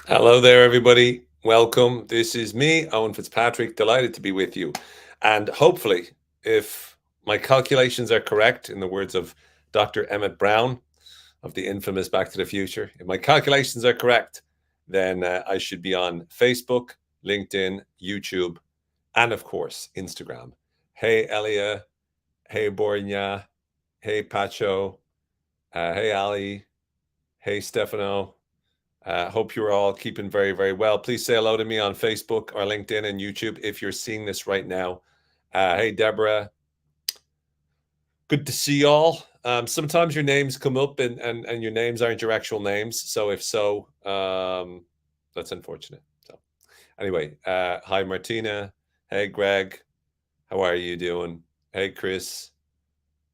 Hello there, everybody. Welcome. This is me, Owen Fitzpatrick. Delighted to be with you. And hopefully, if my calculations are correct, in the words of Dr. Emmett Brown of the infamous Back to the Future, if my calculations are correct, then I should be on Facebook, LinkedIn, YouTube, and of course, Instagram. Hey, Elia. Hey, Bornya. Hey, Pacho. Hey, Ali. Hey, Stefano. Hope you're all keeping very, very well. Please say hello to me on Facebook or LinkedIn and YouTube if you're seeing this right now. Hey, Deborah. Good to see y'all. Sometimes your names come up and your names aren't your actual names. So if so, that's unfortunate. So anyway, hi, Martina. Hey, Greg. How are you doing? Hey, Chris.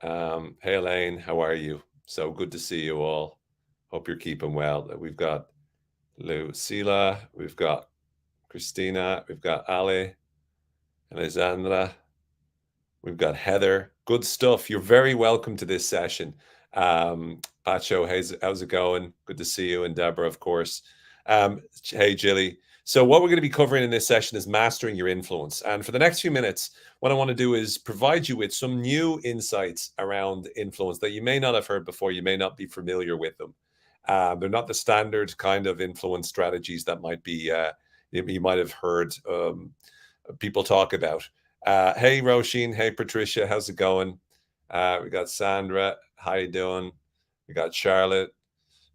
Hey, Elaine. How are you? So good to see you all. Hope you're keeping well. We've got Lucila, we've got Christina, we've got Ali, Alexandra, we've got Heather. Good stuff. You're very welcome to this session. Pacho, how's it going? Good to see you. And Deborah, of course. Hey, Jilly. So, what we're going to be covering in this session is mastering your influence. And for the next few minutes, what I want to do is provide you with some new insights around influence that you may not have heard before. You may not be familiar with them. They're not the standard kind of influence strategies that might be you might have heard people talk about. Hey, Roisin. Hey, Patricia. How's it going? We got Sandra. How you doing? We got Charlotte.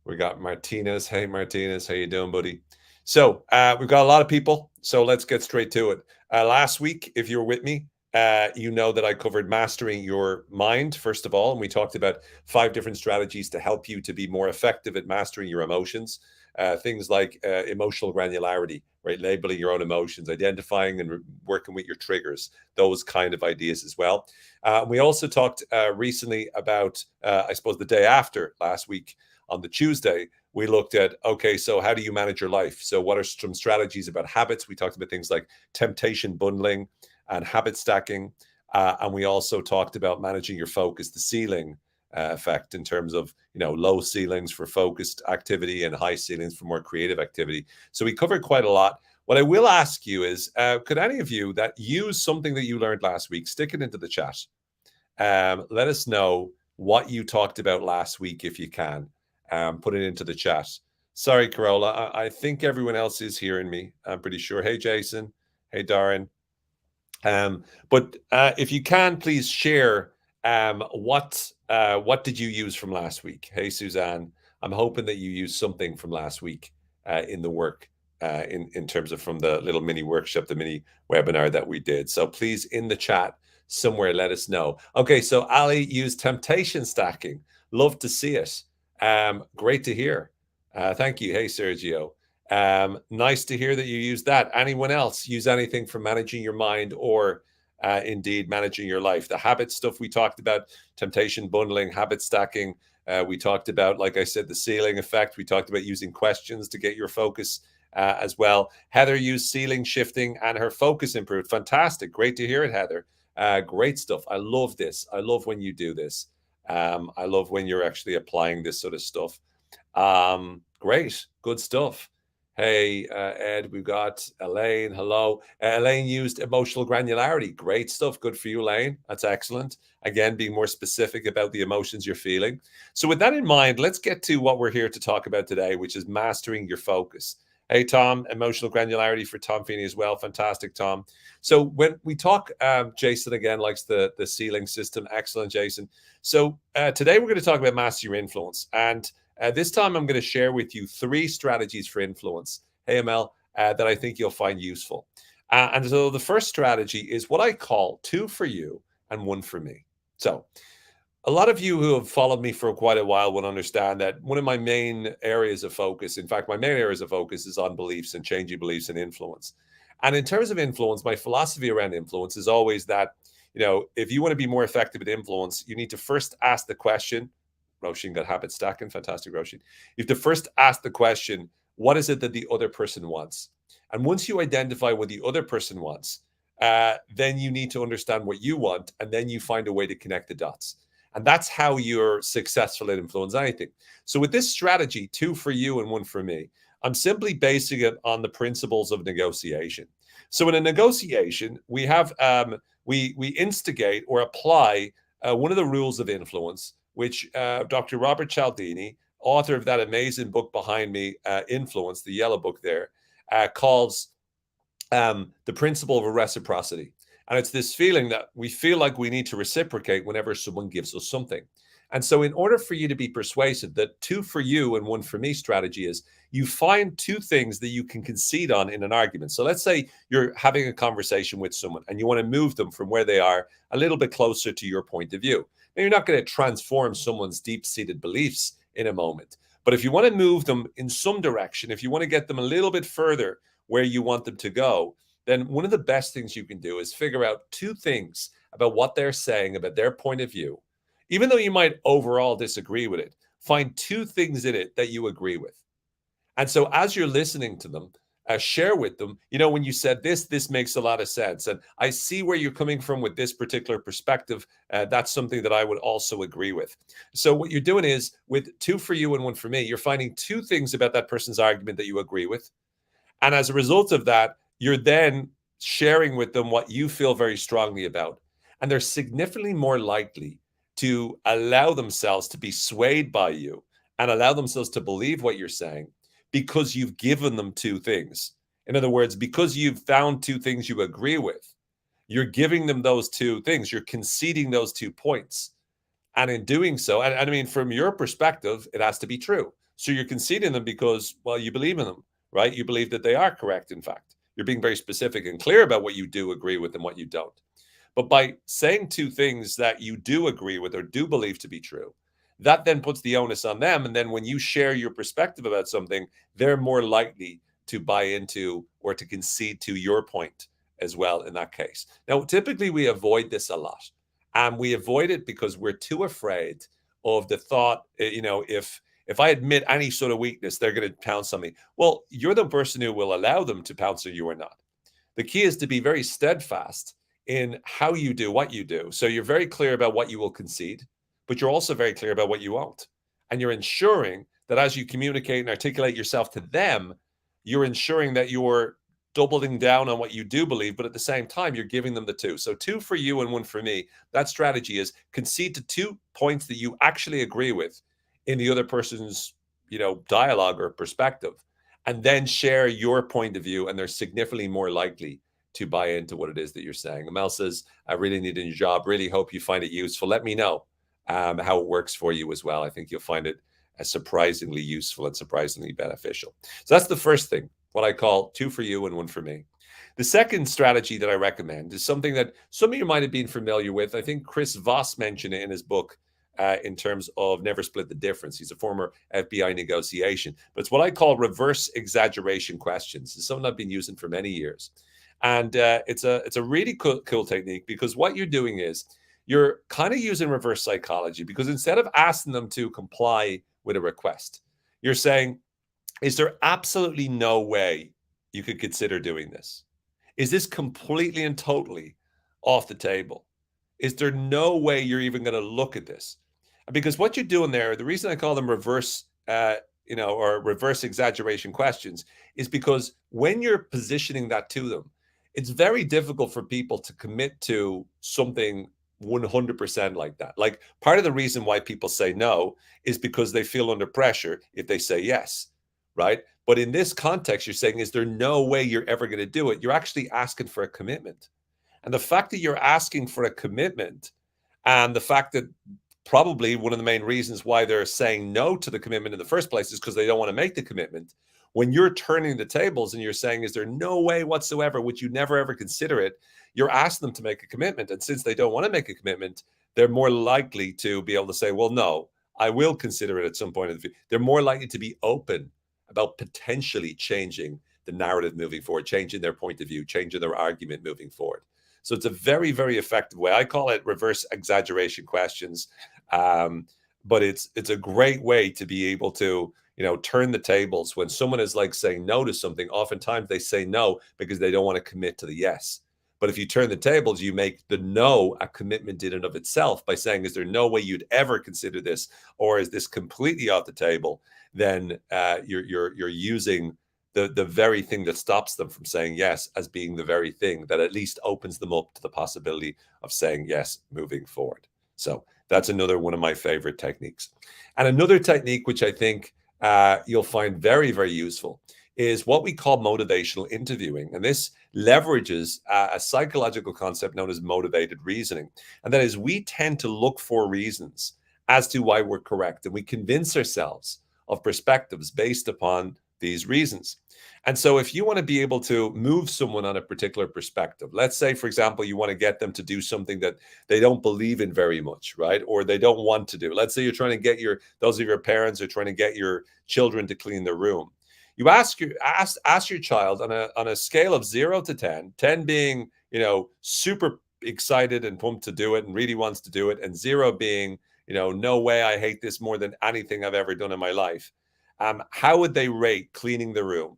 We got Martinez. Hey, Martinez. How you doing, buddy? So we've got a lot of people. So let's get straight to it. Last week, if you were with me, you know that I covered mastering your mind, first of all. And we talked about 5 different strategies to help you to be more effective at mastering your emotions. Things like emotional granularity, right? Labeling your own emotions, identifying and working with your triggers, those kind of ideas as well. We also talked recently about, I suppose, the day after last week on the Tuesday, we looked at, okay, so how do you manage your life? So, what are some strategies about habits? We talked about things like temptation bundling and habit stacking. And we also talked about managing your focus, the ceiling effect in terms of low ceilings for focused activity and high ceilings for more creative activity. So we covered quite a lot. What I will ask you is, could any of you that use something that you learned last week stick it into the chat? Let us know what you talked about last week if you can. Put it into the chat. Sorry, Carola. I think everyone else is hearing me. I'm pretty sure. Hey, Jason. Hey, Darren. But if you can, please share what did you use from last week? Hey, Suzanne, I'm hoping that you used something from last week in the work in terms of from the little mini workshop, the mini webinar that we did. So please, in the chat somewhere, let us know. Okay, so Ali used temptation stacking. Love to see it. Great to hear. Thank you. Hey, Sergio. Nice to hear that you use that. Anyone else use anything for managing your mind or indeed managing your life? The habit stuff we talked about, temptation bundling, habit stacking. We talked about, like I said, the ceiling effect. We talked about using questions to get your focus as well. Heather used ceiling shifting and her focus improved. Fantastic. Great to hear it, Heather. Great stuff. I love this. I love when you do this. I love when you're actually applying this sort of stuff. Great. Good stuff. Hey, Ed, we've got Elaine. Hello. Elaine used emotional granularity. Great stuff. Good for you, Elaine. That's excellent. Again, being more specific about the emotions you're feeling. So, with that in mind, let's get to what we're here to talk about today, which is mastering your focus. Hey, Tom, emotional granularity for Tom Feeney as well. Fantastic, Tom. So, when we talk, Jason again likes the ceiling system. Excellent, Jason. So, today we're going to talk about mastering your influence. And this time, I'm going to share with you 3 strategies for influence, AML, that I think you'll find useful. And so the first strategy is what I call 2 for you and 1 for me. So a lot of you who have followed me for quite a while will understand that one of my main areas of focus, in fact, my main areas of focus is on beliefs and changing beliefs and influence. And in terms of influence, my philosophy around influence is always that, if you want to be more effective at influence, you need to first ask the question. Roshin got habit stacking. Fantastic, Roshin. You have to first ask the question, what is it that the other person wants? And once you identify what the other person wants, then you need to understand what you want, and then you find a way to connect the dots. And that's how you're successful at influence anything. So with this strategy, 2 for you and 1 for me, I'm simply basing it on the principles of negotiation. So in a negotiation, we have we instigate or apply one of the rules of influence, which Dr. Robert Cialdini, author of that amazing book behind me, Influence, the yellow book there, calls the principle of reciprocity. And it's this feeling that we feel like we need to reciprocate whenever someone gives us something. And so, in order for you to be persuasive, that two for you and one for me strategy is you find two things that you can concede on in an argument. So, let's say you're having a conversation with someone and you want to move them from where they are a little bit closer to your point of view. Now, you're not going to transform someone's deep seated beliefs in a moment. But if you want to move them in some direction, if you want to get them a little bit further where you want them to go, then one of the best things you can do is figure out two things about what they're saying, about their point of view. Even though you might overall disagree with it, find two things in it that you agree with. And so as you're listening to them, share with them, when you said this makes a lot of sense. And I see where you're coming from with this particular perspective. That's something that I would also agree with. So what you're doing is with two for you and one for me, you're finding two things about that person's argument that you agree with. And as a result of that, you're then sharing with them what you feel very strongly about. And they're significantly more likely to allow themselves to be swayed by you and allow themselves to believe what you're saying because you've given them two things. In other words, because you've found two things you agree with, you're giving them those two things. You're conceding those 2 points. And in doing so, and I mean, from your perspective, it has to be true. So you're conceding them because, well, you believe in them, right? You believe that they are correct, in fact. You're being very specific and clear about what you do agree with and what you don't. But by saying two things that you do agree with or do believe to be true, that then puts the onus on them. And then when you share your perspective about something, they're more likely to buy into or to concede to your point as well in that case. Now, typically we avoid this a lot. And we avoid it because we're too afraid of the thought, if I admit any sort of weakness, they're going to pounce on me. Well, you're the person who will allow them to pounce on you or not. The key is to be very steadfast in how you do what you do. So you're very clear about what you will concede, but you're also very clear about what you won't. And you're ensuring that as you communicate and articulate yourself to them, you're ensuring that you're doubling down on what you do believe, but at the same time, you're giving them the two. So two for you and one for me. That strategy is concede to 2 points that you actually agree with in the other person's, dialogue or perspective, and then share your point of view. And they're significantly more likely to buy into what it is that you're saying. Mel says, I really need a new job. Really hope you find it useful. Let me know how it works for you as well. I think you'll find it surprisingly useful and surprisingly beneficial. So that's the first thing, what I call two for you and one for me. The second strategy that I recommend is something that some of you might have been familiar with. I think Chris Voss mentioned it in his book in terms of Never Split the Difference. He's a former FBI negotiation, but it's what I call reverse exaggeration questions. It's something I've been using for many years. And it's a really cool technique because what you're doing is you're kind of using reverse psychology, because instead of asking them to comply with a request, you're saying, is there absolutely no way you could consider doing this? Is this completely and totally off the table? Is there no way you're even going to look at this? Because what you're doing there, the reason I call them reverse or reverse exaggeration questions, is because when you're positioning that to them, it's very difficult for people to commit to something 100% like that. Like, part of the reason why people say no is because they feel under pressure if they say yes, right? But in this context, you're saying, is there no way you're ever going to do it? You're actually asking for a commitment. And the fact that you're asking for a commitment, and the fact that probably one of the main reasons why they're saying no to the commitment in the first place is because they don't want to make the commitment. When you're turning the tables and you're saying, is there no way whatsoever, would you never ever consider it? You're asking them to make a commitment. And since they don't want to make a commitment, they're more likely to be able to say, well, no, I will consider it at some point in the future. They're more likely to be open about potentially changing the narrative moving forward, changing their point of view, changing their argument moving forward. So it's a very, very effective way. I call it reverse exaggeration questions. But it's a great way to be able to, turn the tables. When someone is like saying no to something, oftentimes they say no because they don't want to commit to the yes. But if you turn the tables, you make the no a commitment in and of itself by saying, is there no way you'd ever consider this, or is this completely off the table? Then you're using the very thing that stops them from saying yes as being the very thing that at least opens them up to the possibility of saying yes moving forward. So that's another one of my favorite techniques. And another technique, which I think you'll find very, very useful, is what we call motivational interviewing. And this leverages a psychological concept known as motivated reasoning. And that is, we tend to look for reasons as to why we're correct. And we convince ourselves of perspectives based upon these reasons. And so if you want to be able to move someone on a particular perspective, let's say, for example, you want to get them to do something that they don't believe in very much, right? Or they don't want to do. Let's say you're trying to get those of your parents are trying to get your children to clean their room. You ask your child on a scale of 0 to 10, 10 being, super excited and pumped to do it and really wants to do it, and 0 being, no way, I hate this more than anything I've ever done in my life. How would they rate cleaning the room?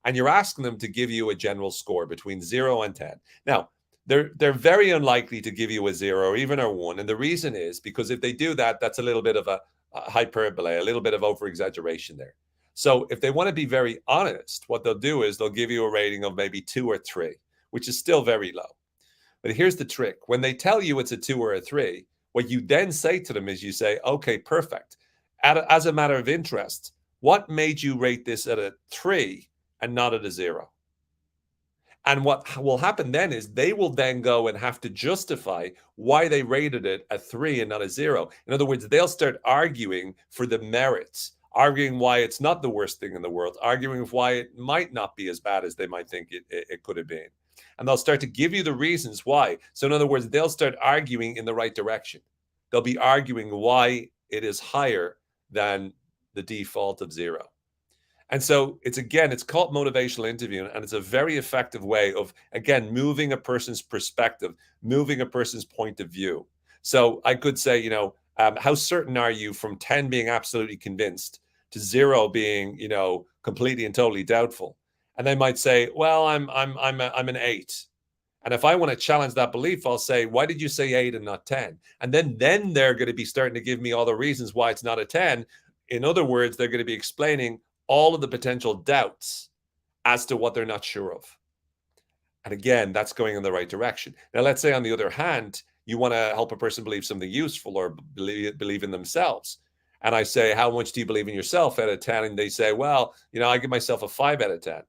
And you're asking them to give you a general score between 0 and 10. Now, they're very unlikely to give you a 0 or even a 1. And the reason is because if they do that, that's a little bit of a hyperbole, a little bit of over-exaggeration there. So if they want to be very honest, what they'll do is they'll give you a rating of maybe 2 or 3, which is still very low. But here's the trick. When they tell you it's a 2 or a 3, what you then say to them is you say, okay, perfect. As a matter of interest, what made you rate this at a 3 and not at a 0? And what will happen then is they will then go and have to justify why they rated it a 3 and not a 0. In other words, they'll start arguing for the merits, arguing why it's not the worst thing in the world, arguing why it might not be as bad as they might think it could have been. And they'll start to give you the reasons why. So in other words, they'll start arguing in the right direction. They'll be arguing why it is higher than the default of 0. And so it's called motivational interviewing, and it's a very effective way of, again, moving a person's perspective, moving a person's point of view. So I could say, how certain are you from 10 being absolutely convinced to 0 being, completely and totally doubtful? And they might say, well, I'm an 8. And if I want to challenge that belief, I'll say, why did you say 8 and not 10? And then they're going to be starting to give me all the reasons why it's not a 10. In other words, they're going to be explaining all of the potential doubts as to what they're not sure of. And again, that's going in the right direction. Now, let's say on the other hand, you want to help a person believe something useful or believe in themselves. And I say, how much do you believe in yourself out of 10? And they say, well, I give myself a 5 out of 10.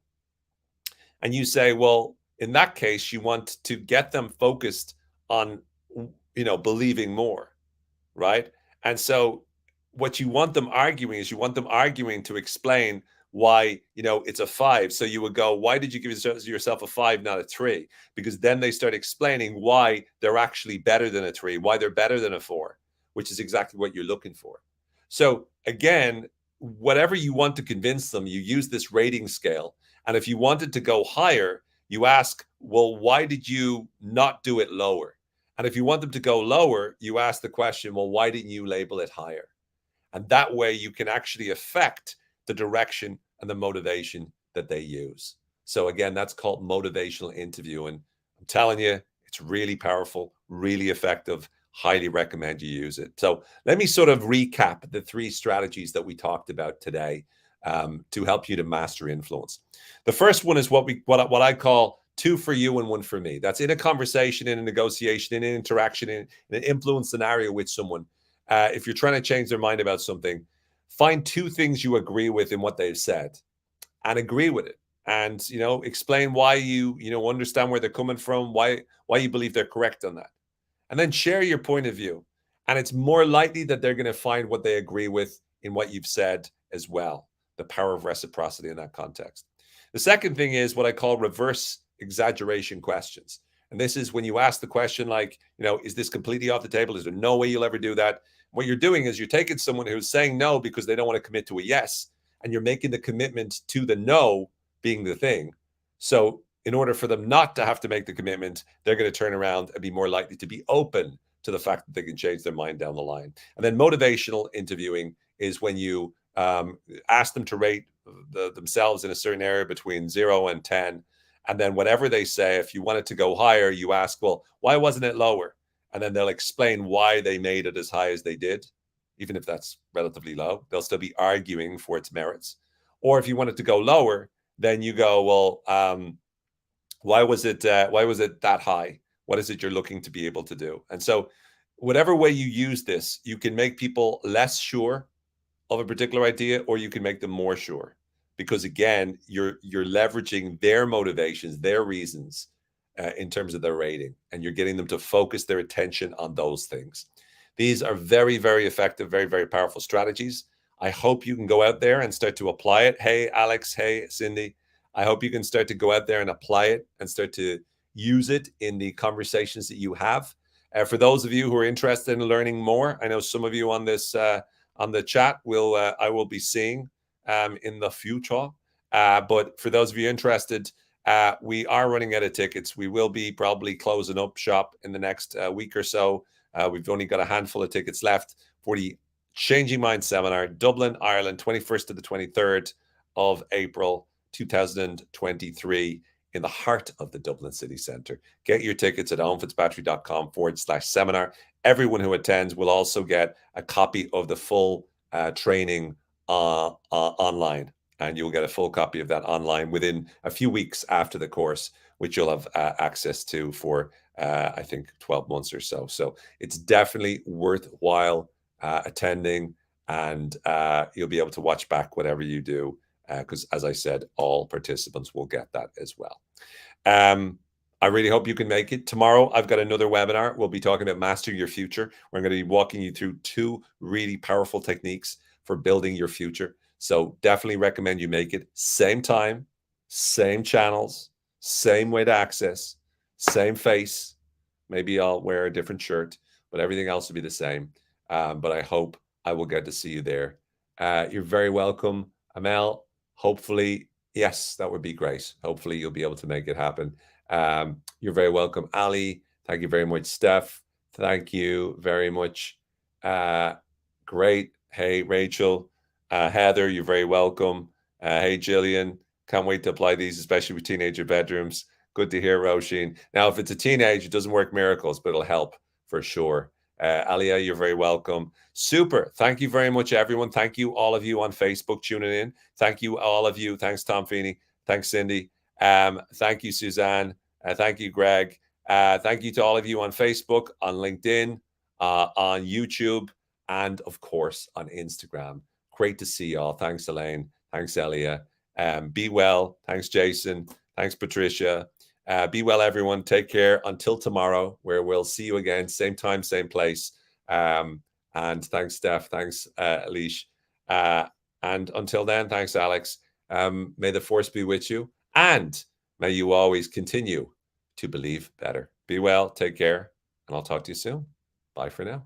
And you say, well, in that case, you want to get them focused on, believing more, right? And so what you want them arguing is to explain why, it's a 5. So you would go, why did you give yourself a 5, not a 3? Because then they start explaining why they're actually better than a 3, why they're better than a 4, which is exactly what you're looking for. So again, whatever you want to convince them, you use this rating scale. And if you wanted to go higher, you ask, well, why did you not do it lower? And if you want them to go lower, you ask the question, well, why didn't you label it higher? And that way you can actually affect the direction and the motivation that they use. So again, that's called motivational interview. And I'm telling you, it's really powerful, really effective. Highly recommend you use it. So let me sort of recap the 3 strategies that we talked about today to help you to master influence. The first one is what I call 2 for you and 1 for me. That's in a conversation, in a negotiation, in an interaction, in an influence scenario with someone. If you're trying to change their mind about something, find 2 things you agree with in what they've said and agree with it. And, explain why you understand where they're coming from, why you believe they're correct on that. And then share your point of view. And it's more likely that they're going to find what they agree with in what you've said as well. The power of reciprocity in that context. The second thing is what I call reverse exaggeration questions. And this is when you ask the question like, is this completely off the table? Is there no way you'll ever do that? What you're doing is you're taking someone who's saying no because they don't want to commit to a yes, and you're making the commitment to the no being the thing. So in order for them not to have to make the commitment, they're going to turn around and be more likely to be open to the fact that they can change their mind down the line. And then motivational interviewing is when you ask them to rate themselves in a certain area between 0 and 10. And then whatever they say, if you want it to go higher, you ask, well, why wasn't it lower? And then they'll explain why they made it as high as they did. Even if that's relatively low, they'll still be arguing for its merits. Or if you want it to go lower, then you go, well, why was it that high? What is it you're looking to be able to do? And so whatever way you use this, you can make people less sure of a particular idea, or you can make them more sure, because again, you're leveraging their motivations, their reasons, in terms of their rating, and you're getting them to focus their attention on those things. These are very, very effective, very, very powerful strategies. I hope you can go out there and start to apply it. Hey, Alex. Hey, Cindy. I hope you can start to go out there and apply it and start to use it in the conversations that you have. For those of you who are interested in learning more, I know some of you on this on the chat I will be seeing in the future. But for those of you interested, we are running out of tickets. We will be probably closing up shop in the next week or so. We've only got a handful of tickets left for the Changing Minds Seminar, Dublin, Ireland, 21st to the 23rd of April 2023, in the heart of the Dublin city centre. Get your tickets at owenfitzpatrick.com/seminar. Everyone who attends will also get a copy of the full training online, and you'll get a full copy of that online within a few weeks after the course, which you'll have access to for I think 12 months or so. So it's definitely worthwhile attending, and you'll be able to watch back whatever you do, because as I said, all participants will get that as well. I really hope you can make it. Tomorrow, I've got another webinar. We'll be talking about mastering your future. We're going to be walking you through 2 really powerful techniques for building your future. So definitely recommend you make it. Same time, same channels, same way to access, same face. Maybe I'll wear a different shirt, but everything else will be the same. But I hope I will get to see you there. You're very welcome, Amel. Hopefully, yes, that would be great. Hopefully you'll be able to make it happen. You're very welcome, Ali. Thank you very much, Steph. Thank you very much. Great. Hey, Rachel. Heather, you're very welcome. Hey, Jillian. Can't wait to apply these, especially with teenager bedrooms. Good to hear, Roisin. Now, if it's a teenage, it doesn't work miracles, but it'll help for sure. Alia, you're very welcome. Super. Thank you very much, everyone. Thank you, all of you on Facebook tuning in. Thank you, all of you. Thanks, Tom Feeney. Thanks, Cindy. Thank you, Suzanne. Thank you, Greg. Thank you to all of you on Facebook, on LinkedIn, on YouTube, and of course on Instagram. Great to see y'all. Thanks, Elaine. Thanks, Elia. Be well. Thanks, Jason. Thanks, Patricia. Be well, everyone. Take care until tomorrow, where we'll see you again, same time, same place. And thanks, Steph. Thanks, Alish. And until then, thanks, Alex. May the force be with you, and may you always continue to believe better. Be well, take care, and I'll talk to you soon. Bye for now.